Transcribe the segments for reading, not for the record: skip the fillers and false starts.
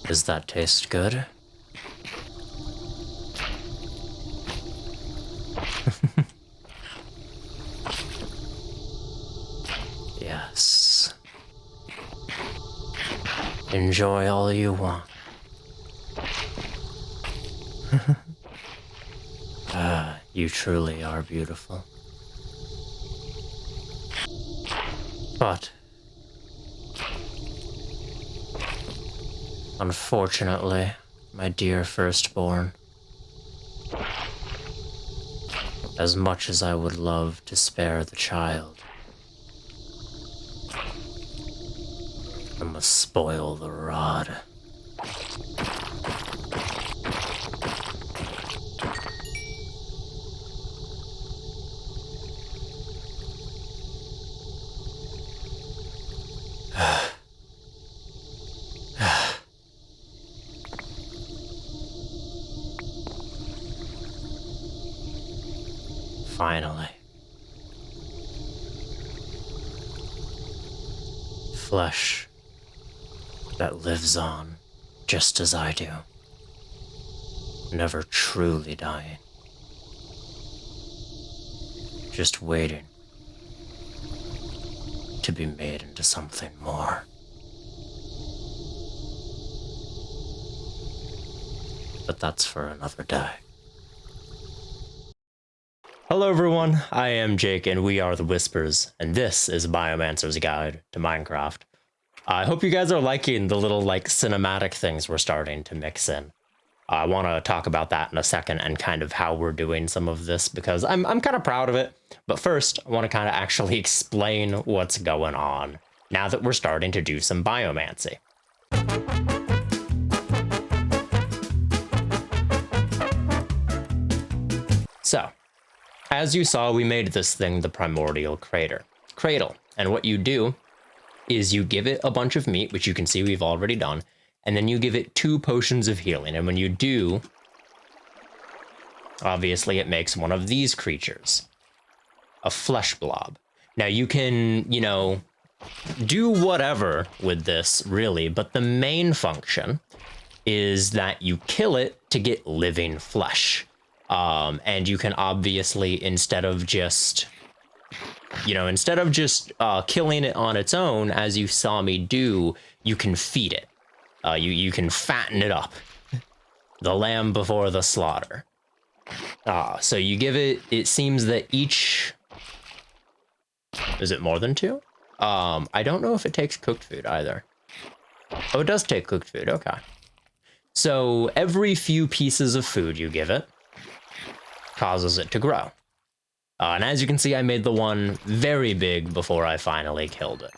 Does that taste good? Yes. Enjoy all you want. You truly are beautiful. But unfortunately, my dear firstborn, as much as I would love to spare the child, I must spoil the rod. Finally. Flesh that lives on just as I do, never truly dying, just waiting to be made into something more. But that's for another day. Hello everyone, I am Jake and we are the Whispers, and this is Biomancer's Guide to Minecraft. I hope you guys are liking the little cinematic things we're starting to mix in. I want to talk about that in a second and kind of how we're doing some of this because I'm kind of proud of it. But first, I want to kind of actually explain what's going on now that we're starting to do some biomancy. So, as you saw, we made this thing the primordial cradle. And what you do is you give it a bunch of meat, which you can see we've already done, and then you give it 2 potions of healing. And when you do, obviously it makes one of these creatures, a flesh blob. Now you can, do whatever with this, really, but the main function is that you kill it to get living flesh. And you can obviously, instead of just killing it on its own, as you saw me do, you can feed it. You can fatten it up. The lamb before the slaughter. So you give it, it seems that each... Is it more than 2? I don't know if it takes cooked food either. Oh, it does take cooked food, okay. So every few pieces of food you give it causes it to grow. And as you can see, I made the one very big before I finally killed it.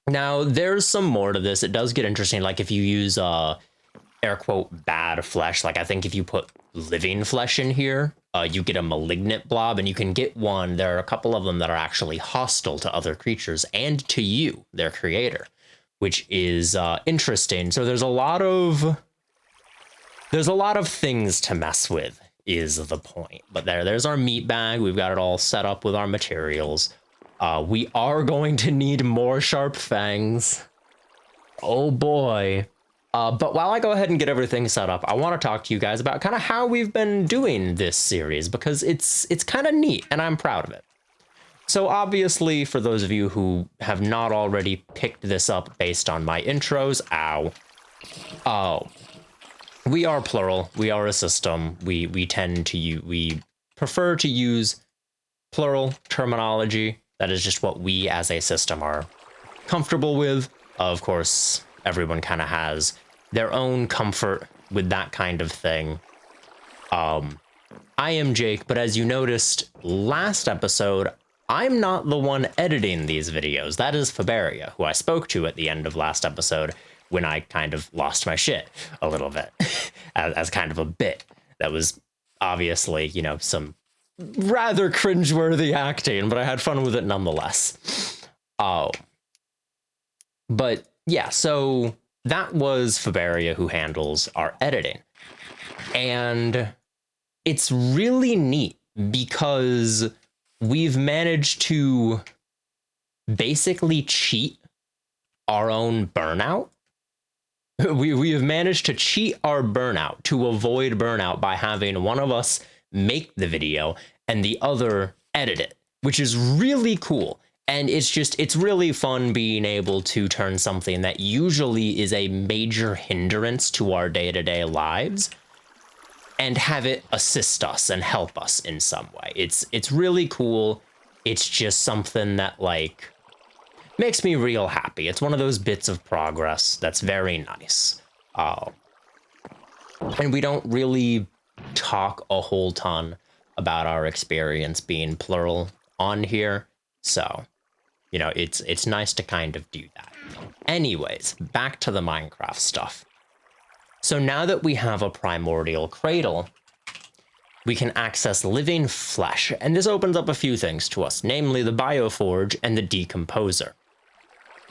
Now, there's some more to this. It does get interesting, like if you use, air quote, bad flesh, like I think if you put living flesh in here, you get a malignant blob, and you can get one. There are a couple of them that are actually hostile to other creatures and to you, their creator, which is interesting. So there's a lot of things to mess with, is the point. But there's our meat bag. We've got it all set up with our materials. We are going to need more sharp fangs. Oh boy. But while I go ahead and get everything set up, I want to talk to you guys about kind of how we've been doing this series, because it's kind of neat and I'm proud of it. So obviously, for those of you who have not already picked this up based on my intros, we are plural. We are a system. We prefer to use plural terminology. That is just what we as a system are comfortable with. Of course, everyone kind of has their own comfort with that kind of thing. I am Jake, but as you noticed last episode, I'm not the one editing these videos. That is Faberia, who I spoke to at the end of last episode when I kind of lost my shit a little bit as kind of a bit. That was obviously, some rather cringeworthy acting, but I had fun with it nonetheless. But yeah, so that was Faberia, who handles our editing. And it's really neat because we've managed to basically cheat our own burnout. We have managed to cheat our burnout, to avoid burnout by having one of us make the video and the other edit it, which is really cool. And it's really fun being able to turn something that usually is a major hindrance to our day-to-day lives and have it assist us and help us in some way. It's really cool. It's just something that, like, makes me real happy. It's one of those bits of progress that's very nice. And we don't really talk a whole ton about our experience being plural on here, so, you know, it's nice to kind of do that. Anyways, back to the Minecraft stuff. So now that we have a primordial cradle, we can access living flesh, and this opens up a few things to us, namely the Bioforge and the Decomposer,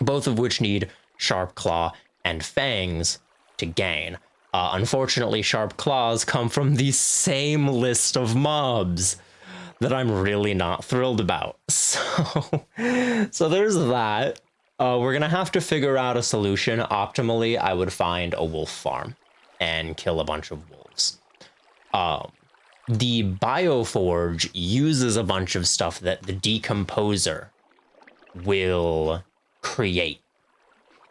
both of which need Sharp Claw and Fangs to gain. Unfortunately, Sharp Claws come from the same list of mobs that I'm really not thrilled about. So there's that. We're gonna have to figure out a solution. Optimally, I would find a wolf farm and kill a bunch of wolves. The Bioforge uses a bunch of stuff that the Decomposer will create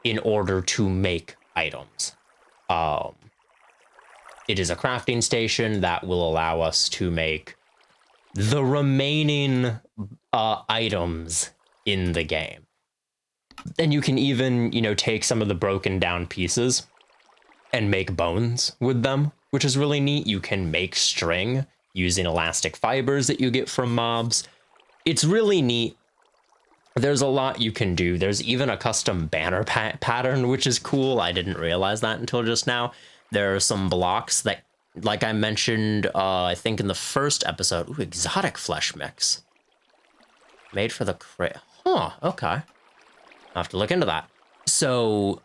in order to make items. It is a crafting station that will allow us to make the remaining items in the game. And you can even, you know, take some of the broken down pieces and make bones with them, which is really neat. You can make string using elastic fibers that you get from mobs. It's really neat. There's a lot you can do. There's even a custom banner pattern, which is cool. I didn't realize that until just now. There are some blocks that, like I mentioned, I think in the first episode, ooh, exotic flesh mix. Made for the crate. Huh, okay. I'll have to look into that. So,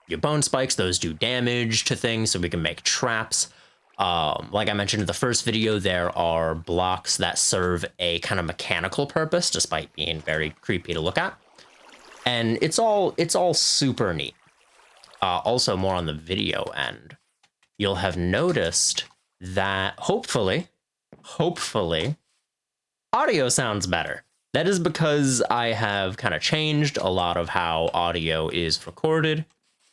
your bone spikes, those do damage to things, so we can make traps. Like I mentioned in the first video, there are blocks that serve a kind of mechanical purpose, despite being very creepy to look at. And it's all super neat. Also, more on the video end, you'll have noticed that hopefully, audio sounds better. That is because I have kind of changed a lot of how audio is recorded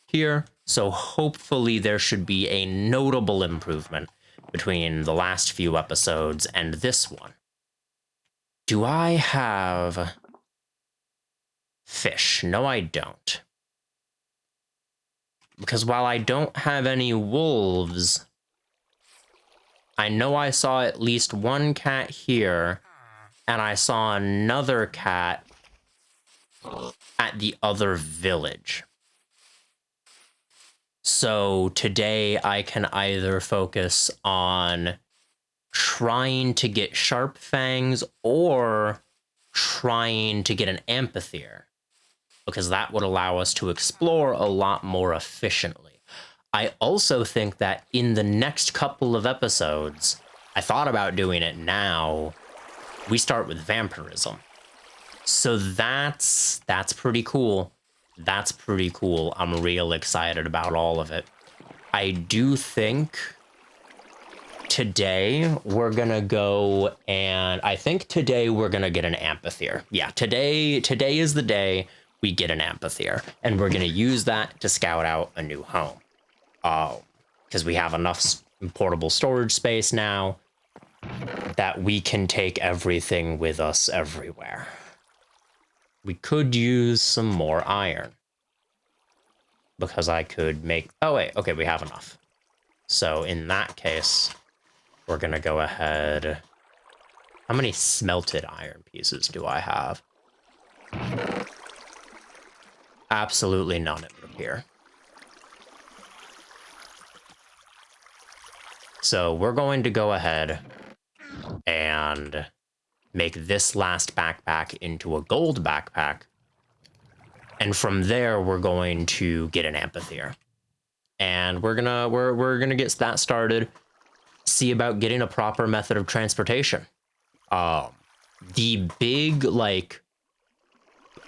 here. So hopefully there should be a notable improvement between the last few episodes and this one. Do I have fish? No, I don't. Because while I don't have any wolves, I know I saw at least one cat here, and I saw another cat at the other village. So today I can either focus on trying to get sharp fangs or trying to get an amphitheater, because that would allow us to explore a lot more efficiently. I also think that in the next couple of episodes, I thought about doing it now, we start with vampirism. So that's pretty cool. That's pretty cool. I'm real excited about all of it. I do think today we're gonna go, and I think today we're gonna get an amphitheater. Yeah, today is the day we get an amphitheater, and we're gonna use that to scout out a new home. Because we have enough portable storage space now that we can take everything with us everywhere. We could use some more iron, because I could make, oh wait, okay, we have enough. So in that case, we're gonna go ahead. How many smelted iron pieces do I have? Absolutely none, it would appear. So we're going to go ahead and make this last backpack into a gold backpack. And from there, we're going to get an amphitheater. And we're gonna get that started. See about getting a proper method of transportation. The big, like,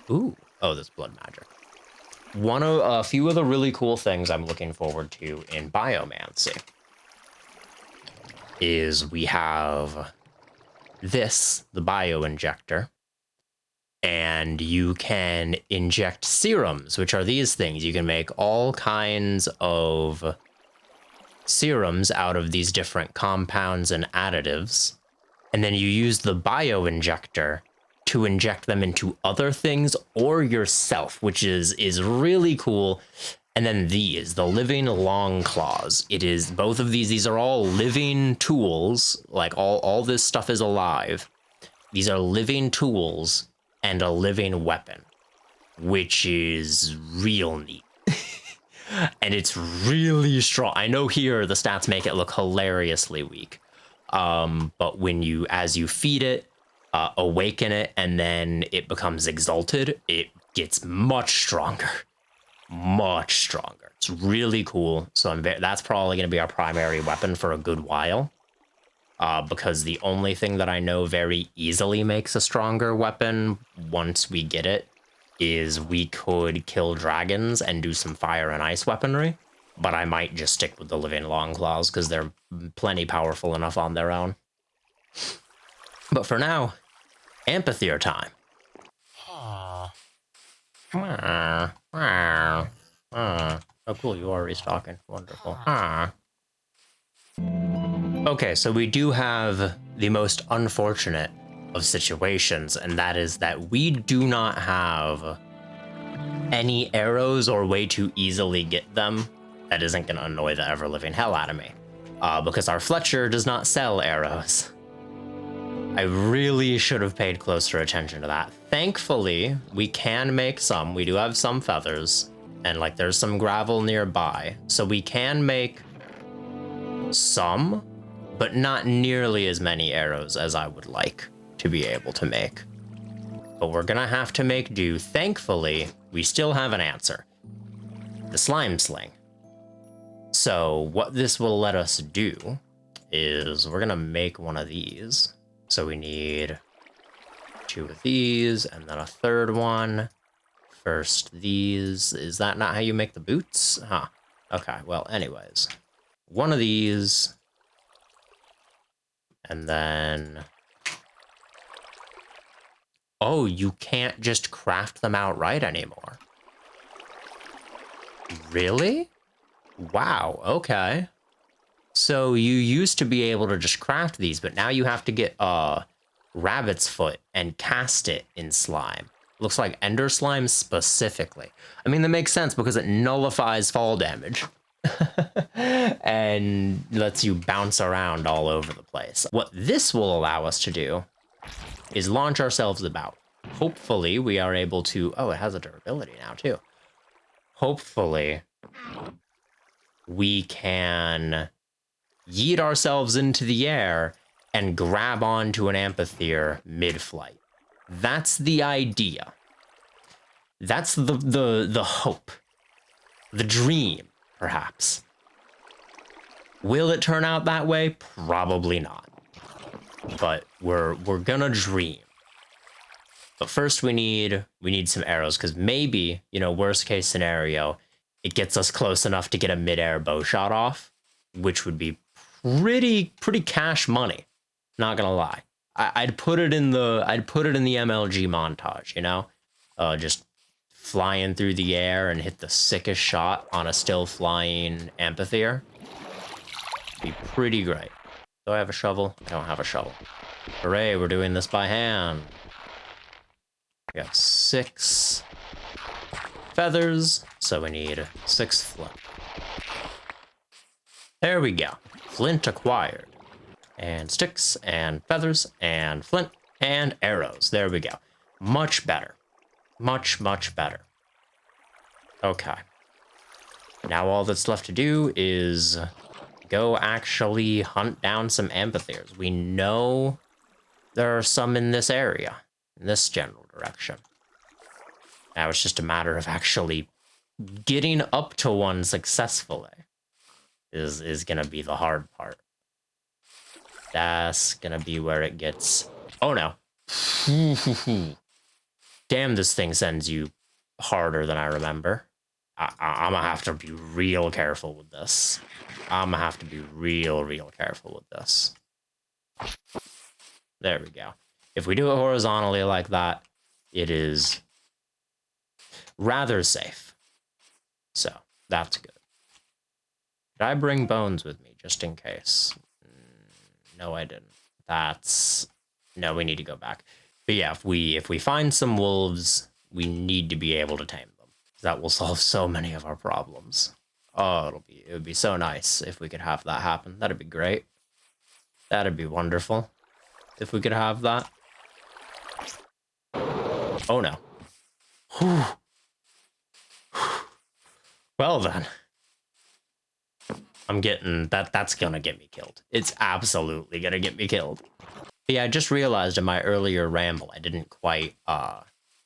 ooh, oh, that's blood magic. A few of the really cool things I'm looking forward to in Biomancer is we have this, the bioinjector, and you can inject serums, which are these things. You can make all kinds of serums out of these different compounds and additives, and then you use the bioinjector to inject them into other things or yourself, which is really cool. And then these, the living long claws. It is both of these are all living tools. Like all this stuff is alive. These are living tools and a living weapon, which is real neat. And it's really strong. I know here the stats make it look hilariously weak. But as you feed it, awaken it, and then it becomes exalted, it gets much stronger. Much stronger. It's really cool. So that's probably going to be our primary weapon for a good while. Because the only thing that I know very easily makes a stronger weapon once we get it is we could kill dragons and do some fire and ice weaponry. But I might just stick with the living long claws because they're plenty powerful enough on their own. But for now, amphitheater time. Oh, cool, you are restocking. Wonderful. Okay, so we do have the most unfortunate of situations, and that is that we do not have any arrows or way to easily get them that isn't going to annoy the ever-living hell out of me. Because our Fletcher does not sell arrows. I really should have paid closer attention to that. Thankfully, we can make some. We do have some feathers, and like there's some gravel nearby. So we can make some, but not nearly as many arrows as I would like to be able to make. But we're gonna have to make do. Thankfully, we still have an answer. The slime sling. So what this will let us do is we're gonna make one of these. So we need 2 of these and then a third one. First these. Is that not how you make the boots? Huh. Okay, well, anyways. One of these. And then... Oh, you can't just craft them outright anymore. Really? Wow, okay. So you used to be able to just craft these, but now you have to get rabbit's foot and cast it in slime. Looks like ender slime specifically. I mean, that makes sense because it nullifies fall damage. And lets you bounce around all over the place. What this will allow us to do is launch ourselves about. Hopefully we are able to... Oh, it has a durability now too. Hopefully we can yeet ourselves into the air and grab onto an amphitheater mid-flight. That's the idea. That's the hope. The dream, perhaps. Will it turn out that way? Probably not. But we're gonna dream. But first we need some arrows, because maybe, you know, worst case scenario, it gets us close enough to get a mid-air bow shot off, which would be pretty cash money. Not gonna lie. I'd put it in the MLG montage, you know? Just flying through the air and hit the sickest shot on a still flying amphitheater. Be pretty great. Do I have a shovel? I don't have a shovel. Hooray, we're doing this by hand. We got 6 feathers, so we need 6 flint. There we go. Flint acquired. And sticks, and feathers, and flint, and arrows. There we go. Much better. Much better. Okay. Now all that's left to do is go actually hunt down some amphitheaters. We know there are some in this area, in this general direction. Now it's just a matter of actually getting up to one successfully is gonna be the hard part. That's gonna be where it gets... Oh no. Damn, this thing sends you harder than I remember. I'm gonna have to be real careful with this. I'm gonna have to be real careful with this. There we go. If we do it horizontally like that, it is rather safe. So, that's good. Did I bring bones with me, just in case? No, I didn't. No, we need to go back. But yeah, if we find some wolves, we need to be able to tame them. That will solve so many of our problems. Oh, it would be so nice if we could have that happen. That'd be great. That'd be wonderful if we could have that. Oh no. Whew. Well then. I'm getting that's gonna get me killed. It's absolutely gonna get me killed. But yeah, I just realized in my earlier ramble I didn't quite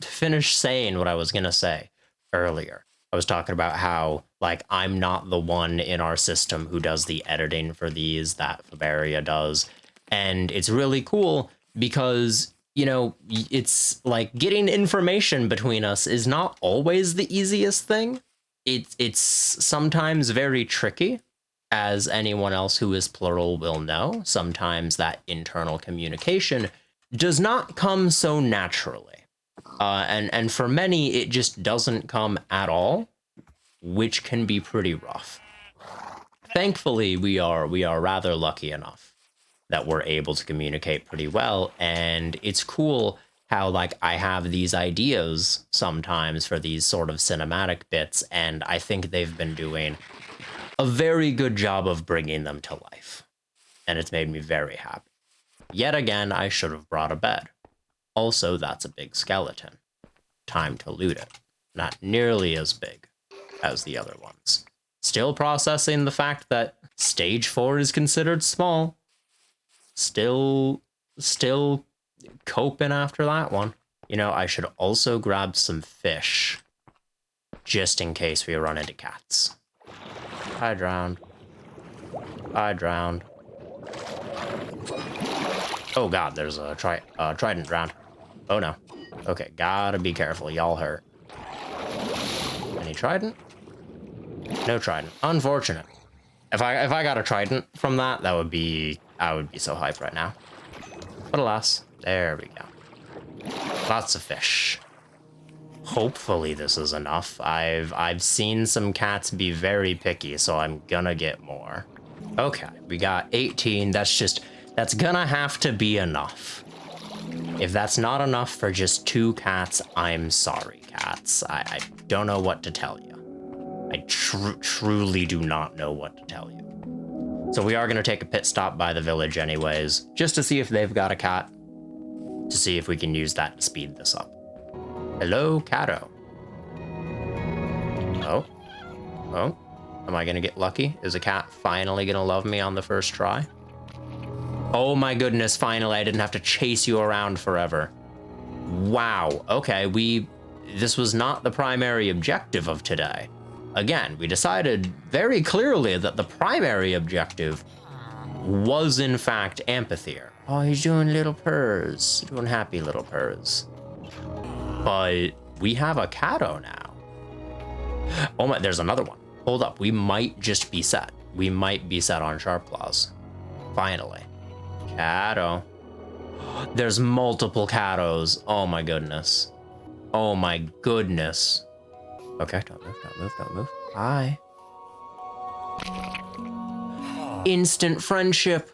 finish saying what I was gonna say earlier. I was talking about how, like, I'm not the one in our system who does the editing for these, that Fabaria does. And it's really cool because, you know, it's like getting information between us is not always the easiest thing. It's sometimes very tricky, as anyone else who is plural will know. Sometimes that internal communication does not come so naturally. And for many, it just doesn't come at all, which can be pretty rough. Thankfully, we are rather lucky enough that we're able to communicate pretty well, and it's cool how, like, I have these ideas sometimes for these sort of cinematic bits, and I think they've been doing a very good job of bringing them to life, and it's made me very happy. Yet again, I should have brought a bed. Also, that's a big skeleton. Time to loot it. Not nearly as big as the other ones. Still processing the fact that stage 4 is considered small. Still coping after that one. You know, I should also grab some fish, just in case we run into cats. I drowned. Oh god, there's a trident drowned. Oh no. Okay, gotta be careful, y'all hurt. Any trident? No trident. Unfortunate. If I got a trident from that, I would be so hyped right now. But alas, there we go. Lots of fish. Hopefully this is enough. I've seen some cats be very picky, so I'm gonna get more. Okay, we got 18. That's gonna have to be enough. If that's not enough for just 2 cats, I'm sorry, cats. I don't know what to tell you. I truly do not know what to tell you. So we are going to take a pit stop by the village anyways, just to see if they've got a cat, to see if we can use that to speed this up. Hello, Cato. Oh, am I going to get lucky? Is a cat finally going to love me on the first try? Oh my goodness, finally, I didn't have to chase you around forever. Wow, okay, this was not the primary objective of today. Again, we decided very clearly that the primary objective was in fact amphitheater. Oh, he's doing little purrs, doing happy little purrs. But we have a Cato now. Oh my, there's another one. Hold up, we might just be set. We might be set on Sharp Claws. Finally. Cato. There's multiple Catos. Oh my goodness. Oh my goodness. Okay, don't move. Hi. Instant friendship.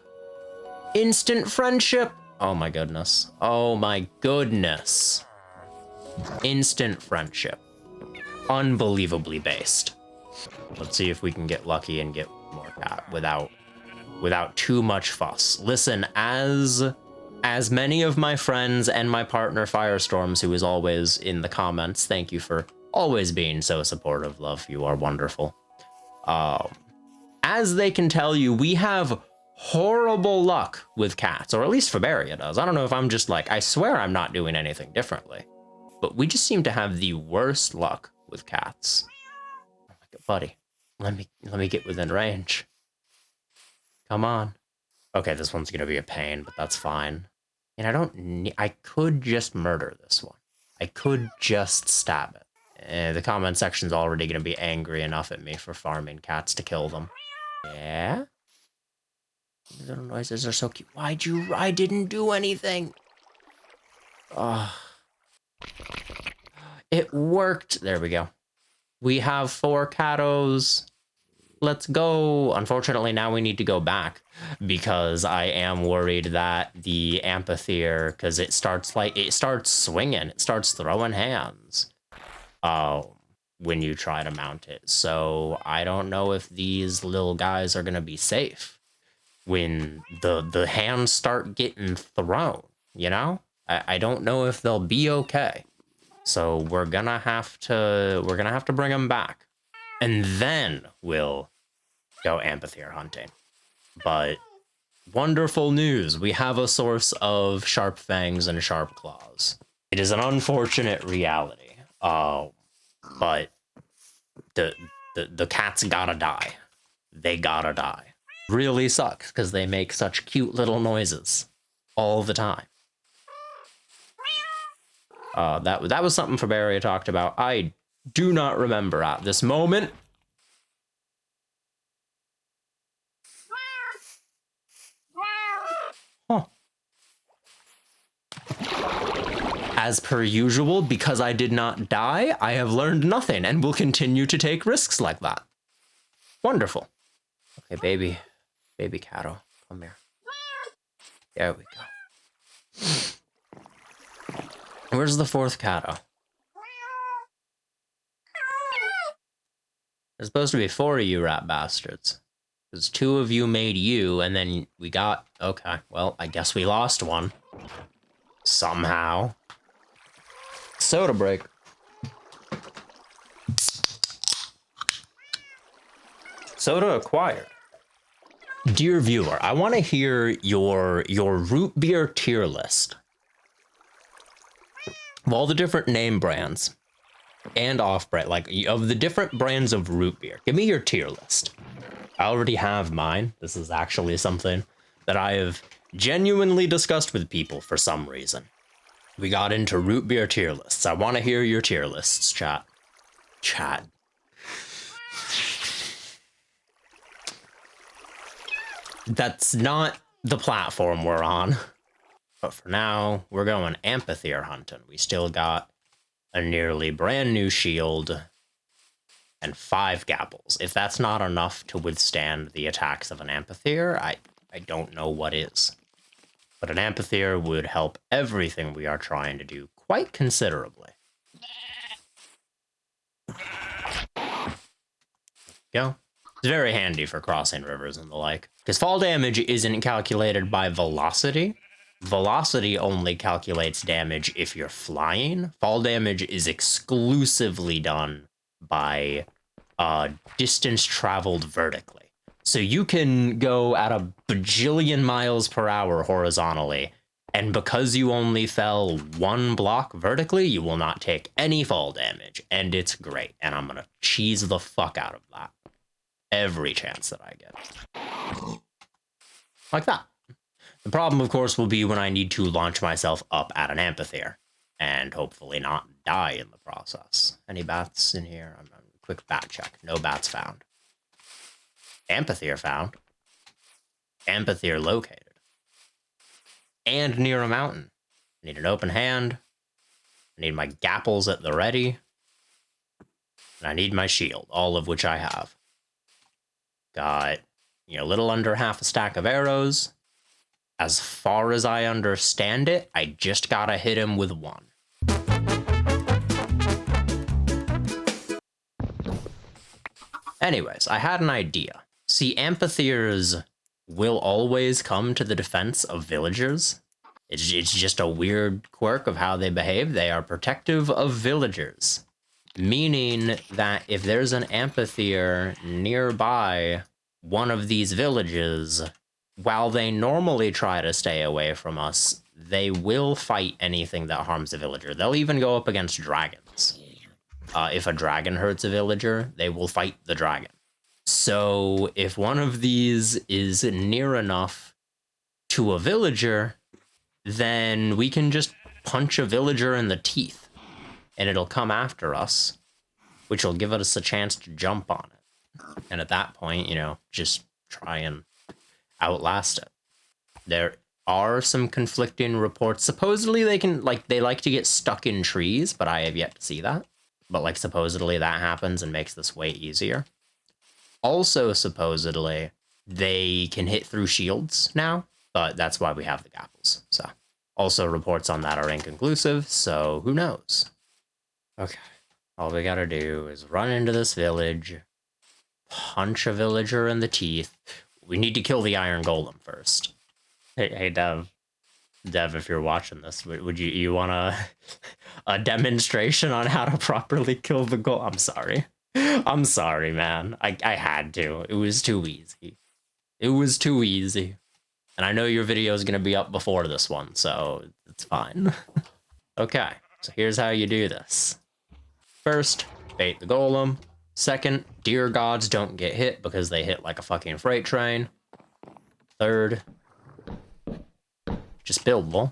Instant friendship. Oh my goodness. Oh my goodness. Instant friendship. Unbelievably based. Let's see if we can get lucky and get more cat without too much fuss. Listen, as many of my friends and my partner Firestorms, who is always in the comments, thank you for always being so supportive, love. You are wonderful. As they can tell you, we have horrible luck with cats, or at least Fabaria does. I don't know if I'm just like, I swear I'm not doing anything differently, but we just seem to have the worst luck with cats. Oh my God, buddy, let me get within range. Come on. Okay, this one's gonna be a pain, but that's fine. And I could just murder this one. I could just stab it. The comment section's already going to be angry enough at me for farming cats to kill them. Yeah? Little noises are so cute. Why'd you... I didn't do anything. Ugh. It worked. There we go. We have 4 catos. Let's go. Unfortunately, now we need to go back because I am worried that the amphitheater, because it starts swinging, it starts throwing hands when you try to mount it. So I don't know if these little guys are going to be safe when the hands start getting thrown, you know? I don't know if they'll be okay. So we're gonna have to bring them back. And then we'll go amphitheater hunting. But wonderful news. We have a source of sharp fangs and sharp claws. It is an unfortunate reality. But the cats gotta die. They gotta die. Really sucks because they make such cute little noises all the time. That was something Faberia talked about. I do not remember at this moment. Huh. As per usual, because I did not die, I have learned nothing and will continue to take risks like that. Wonderful. Okay, baby catto, come here. There we go. Where's the 4th catto? There's supposed to be 4 of you rat bastards. Because 2 of you made you, and then we got... Okay, well, I guess we lost one. Somehow. Soda break. Soda acquired. Dear viewer, I want to hear your root beer tier list. Of all the different name brands and off-brand, like of the different brands of root beer, give me your tier list. I already have mine. This is actually something that I have genuinely discussed with people for some reason. We got into root beer tier lists. I want to hear your tier lists, chat. Chat. That's not the platform we're on. But for now, we're going amphitheater hunting. We still got a nearly brand new shield and 5 gapples. If that's not enough to withstand the attacks of an amphitheater, I don't know what is. But an amphitheater would help everything we are trying to do quite considerably. Go. It's very handy for crossing rivers and the like. Because fall damage isn't calculated by velocity. Velocity only calculates damage if you're flying. Fall damage is exclusively done by distance traveled vertically. So you can go at a bajillion miles per hour horizontally, and because you only fell 1 block vertically, you will not take any fall damage, and it's great. And I'm gonna cheese the fuck out of that every chance that I get. Like that. The problem, of course, will be when I need to launch myself up at an amphitheater and hopefully not die in the process. Any bats in here? Quick bat check. No bats found. Amphitheater found. Amphitheater located. And near a mountain. I need an open hand. I need my gapples at the ready. And I need my shield, all of which I have. Got, a little under half a stack of arrows. As far as I understand it, I just gotta hit him with 1. Anyways, I had an idea. See, amphitheaters will always come to the defense of villagers. It's just a weird quirk of how they behave. They are protective of villagers. Meaning that if there's an amphitheater nearby one of these villages, while they normally try to stay away from us, they will fight anything that harms a villager. They'll even go up against dragons. If a dragon hurts a villager, they will fight the dragon. So if one of these is near enough to a villager, then we can just punch a villager in the teeth, and it'll come after us. which will give us a chance to jump on it. And at that point, you know, just try and outlast it. There are some conflicting reports. Supposedly they like to get stuck in trees, but I have yet to see that. But like supposedly that happens and makes this way easier. Also supposedly they can hit through shields now, but that's why we have the gapples. So also reports on that are inconclusive, so who knows? Okay, all we gotta do is run into this village, punch a villager in the teeth. We need to kill the iron golem first. Hey, Dev, if you're watching this, would you want a demonstration on how to properly kill the golem? I'm sorry, man. I had to. It was too easy. It was too easy. And I know your video is going to be up before this one, so it's fine. Okay, so here's how you do this. First, bait the golem. Second, deer gods don't get hit because they hit like a fucking freight train. Third, just buildable.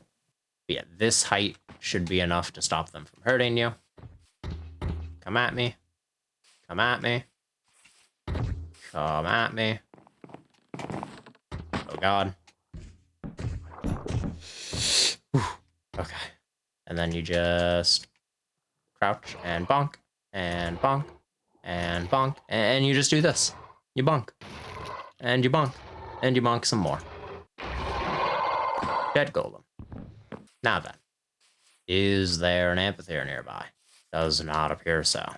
But yeah, this height should be enough to stop them from hurting you. Come at me. Come at me. Come at me. Oh god. Whew. Okay. And then you just crouch and bonk and bonk and bonk, and you just do this. You bonk and you bonk and you bonk some more. Dead golem. Now then, is there an amphitheater nearby? Does not appear so.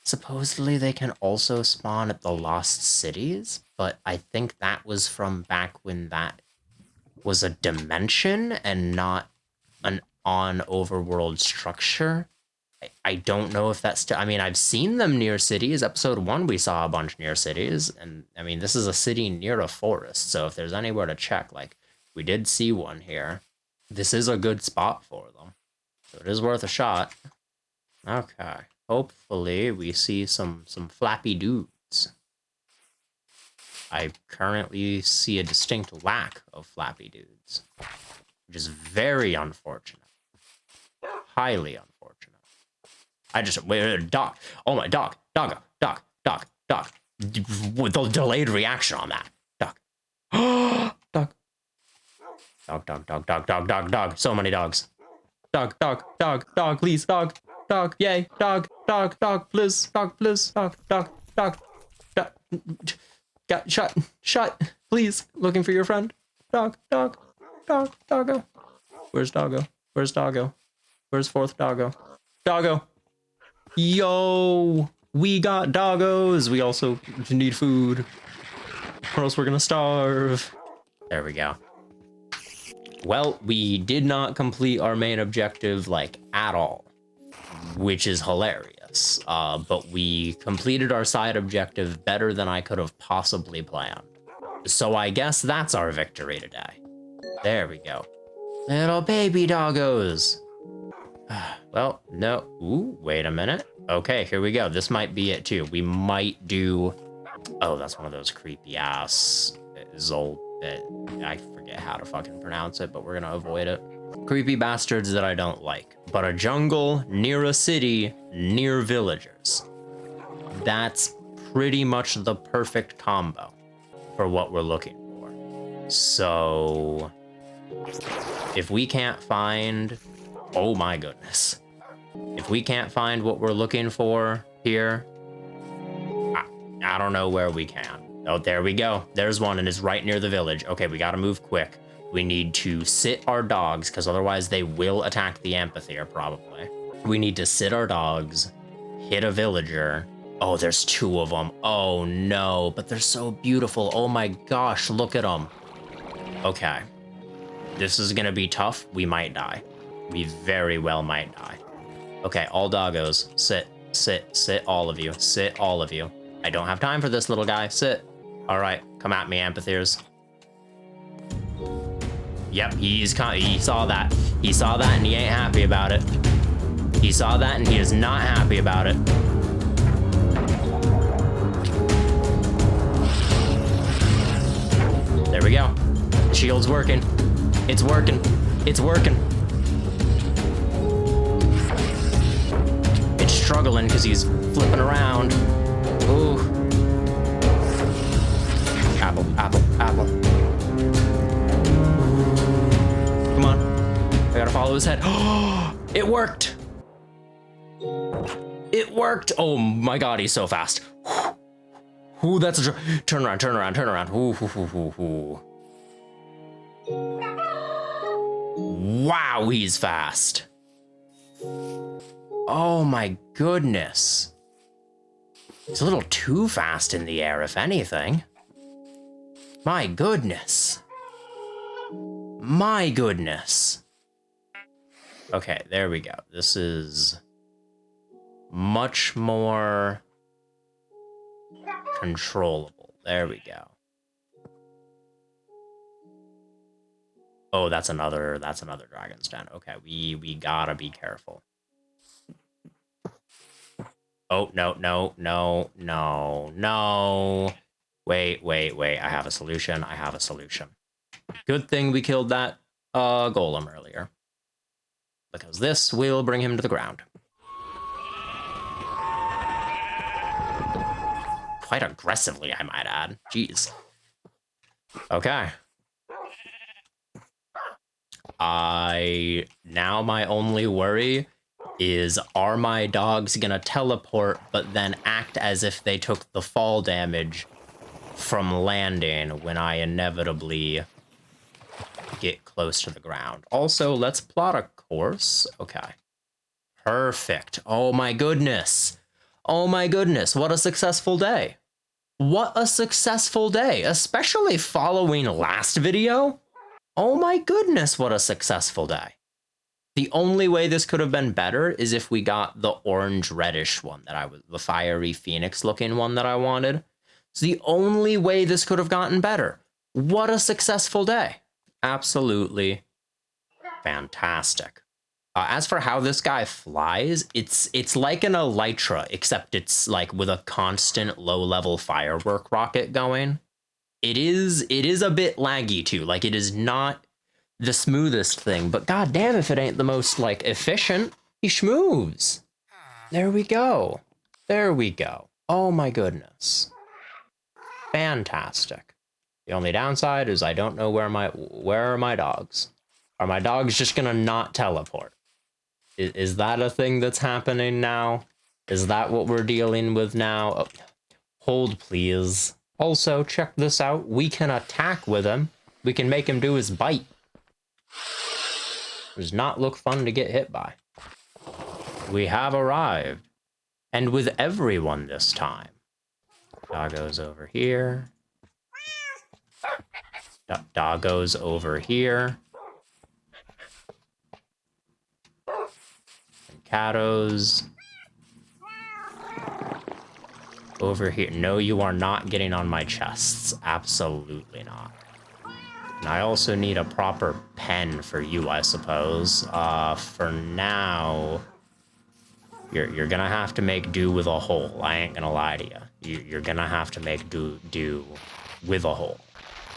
Supposedly they can also spawn at the lost cities, but I think that was from back when that was a dimension and not an on-overworld structure. I don't know if that's still... I mean, I've seen them near cities. Episode 1, we saw a bunch near cities. And, I mean, this is a city near a forest. So if there's anywhere to check, like, we did see one here. This is a good spot for them. So it is worth a shot. Okay. Hopefully we see some flappy dudes. I currently see a distinct lack of flappy dudes, which is very unfortunate. Highly unfortunate. Wait, dog. Oh my, dog. Doggo. Dog. With the delayed reaction on that. Dog. Dog. Dog. So many dogs. Dog, please, dog, yay, dog, please, dog. Got shut, please, looking for your friend. Doggo. Where's Doggo? Where's fourth Doggo? Yo, we got doggos. We also need food, or else we're gonna starve. There we go. Well, we did not complete our main objective, like, at all, which is hilarious. But we completed our side objective better than I could have possibly planned. So I guess that's our victory today. There we go. Little baby doggos. Well, no. Ooh, wait a minute. Okay, here we go. This might be it, too. We might do... Oh, that's one of those creepy-ass Zol... I forget how to fucking pronounce it, but we're gonna avoid it. Creepy bastards that I don't like. But a jungle near a city near villagers. That's pretty much the perfect combo for what we're looking for. So if we can't find... Oh my goodness. If we can't find what we're looking for here, I don't know where we can. Oh, there we go. There's one, and it's right near the village. Okay, we gotta move quick. We need to sit our dogs, because otherwise they will attack the amphitheater, probably. We need to sit our dogs, hit a villager. Oh, there's 2 of them. Oh, no, but they're so beautiful. Oh my gosh, look at them. Okay. This is gonna be tough. We might die. We very well might die. Okay, all doggos. Sit, all of you. Sit, all of you. I don't have time for this, little guy. Sit. All right, come at me, amphitheaters. Yep, he saw that. He saw that and he ain't happy about it. He saw that and he is not happy about it. There we go. The shield's working. It's working. It's working. It's struggling because he's flipping around. Ooh. Apple, apple, apple. Come on. I gotta follow his head. Oh, it worked. It worked. Oh my God, he's so fast. Ooh, that's a turn around, turn around, turn around. Ooh, ooh, ooh, ooh, ooh. Wow, he's fast. Oh my goodness. He's a little too fast in the air, if anything. My goodness. My goodness. Okay, there we go. This is much more controllable. There we go. Oh, that's another dragon's den. Okay, we gotta be careful. Oh, no, no, no, no, no. Wait. I have a solution. I have a solution. Good thing we killed that golem earlier, because this will bring him to the ground. Quite aggressively, I might add. Jeez. Okay. Now my only worry is, are my dogs gonna teleport but then act as if they took the fall damage from landing when I inevitably get close to the ground? Also, let's plot a course. Okay. Perfect. Oh my goodness. Oh my goodness, what a successful day. What a successful day, especially following last video. Oh my goodness, what a successful day. The only way this could have been better is if we got the orange reddish one that the fiery phoenix looking one that I wanted. It's the only way this could have gotten better. What a successful day. Absolutely fantastic. As for how this guy flies, it's like an elytra, except it's like with a constant low-level firework rocket going. It is a bit laggy too. Like, it is not the smoothest thing, but goddamn if it ain't the most like efficient. He schmoves. There we go. There we go. Oh my goodness. Fantastic. The only downside is I don't know where are my dogs? Are my dogs just gonna not teleport? Is that a thing that's happening now? Is that what we're dealing with now? Oh, hold please. Also, check this out. We can attack with him. We can make him do his bite. Does not look fun to get hit by. We have arrived. And with everyone this time. Doggo's over here. Doggo's over here. And Catto's over here. No, you are not getting on my chests. Absolutely not. And I also need a proper pen for you, I suppose. For now, you're gonna have to make do with a hole. I ain't gonna lie to you. You're gonna have to make do with a hole.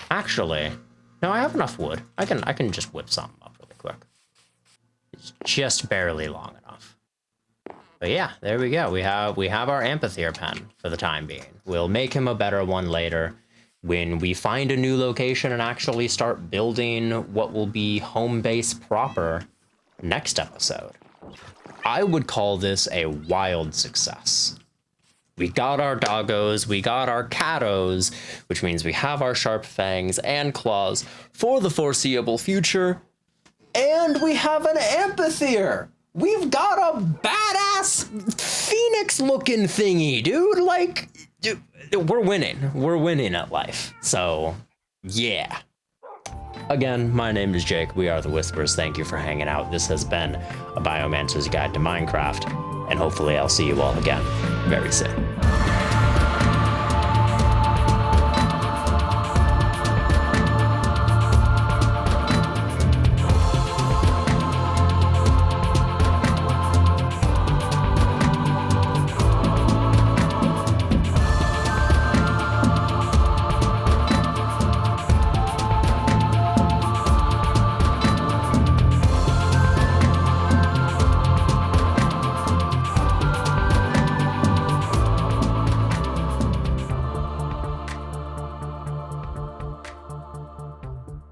Actually, no, I have enough wood. I can just whip something up really quick. It's just barely long enough. But yeah, there we go. We have our amphitheater pen for the time being. We'll make him a better one later when we find a new location and actually start building what will be home base proper next episode. I would call this a wild success. We got our doggos, we got our cattos, which means we have our sharp fangs and claws for the foreseeable future, and we have an amphitheater. We've got a badass phoenix-looking thingy, dude. Like, dude, we're winning. We're winning at life. So, yeah. Again, my name is Jake. We are the Whispers. Thank you for hanging out. This has been a Biomancer's Guide to Minecraft, and hopefully I'll see you all again very soon.